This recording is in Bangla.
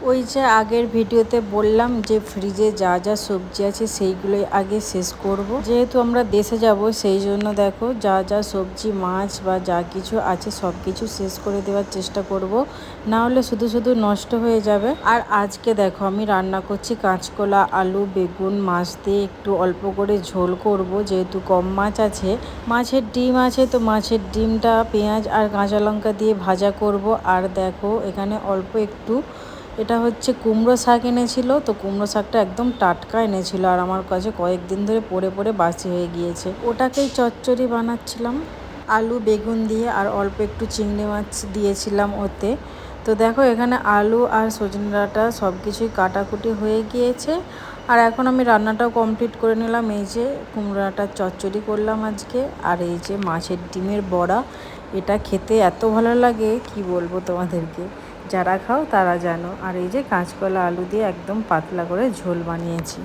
ওই যে আগের ভিডিওতে বললাম যে ফ্রিজে যা যা সবজি আছে সেইগুলোই আগে শেষ করব। যেহেতু আমরা দেশে যাব সেই জন্য দেখো যা যা সবজি মাছ বা যা কিছু আছে সব কিছু শেষ করে দেওয়ার চেষ্টা করব, না হলে শুধু শুধু নষ্ট হয়ে যাবে। আর আজকে দেখো আমি রান্না করছি কাঁচকলা আলু বেগুন মাছ দিয়ে একটু অল্প করে ঝোল করব, যেহেতু কম মাছ আছে। মাছের ডিম আছে তো মাছের ডিমটা পেঁয়াজ আর কাঁচা লঙ্কা দিয়ে ভাজা করব। আর দেখো এখানে অল্প একটু, এটা হচ্ছে কুমড়ো শাক এনেছিল, তো কুমড়ো শাকটা একদম টাটকা এনেছিল আর আমার কাছে কয়েকদিন ধরে পড়ে পড়ে বাসি হয়ে গিয়েছে, ওটাকেই চচ্চড়ি বানাচ্ছিলাম আলু বেগুন দিয়ে। আর অল্প একটু চিংড়ি মাছ দিয়েছিলাম ওতে। তো দেখো এখানে আলু আর সজনে ডাঁটা সব কিছুই কাটাকুটি হয়ে গিয়েছে। আর এখন আমি রান্নাটাও কমপ্লিট করে নিলাম। এই যে কুমড়ো ডাঁটার চচ্চড়ি করলাম আজকে, আর এই যে মাছের ডিমের বড়া। এটা খেতে এত ভালো লাগে কি বলবো তোমাদেরকে, যারা খাও তারা জানো। আর এই যে কাঁচকলা আলু দিয়ে একদম পাতলা করে ঝোল বানিয়েছি।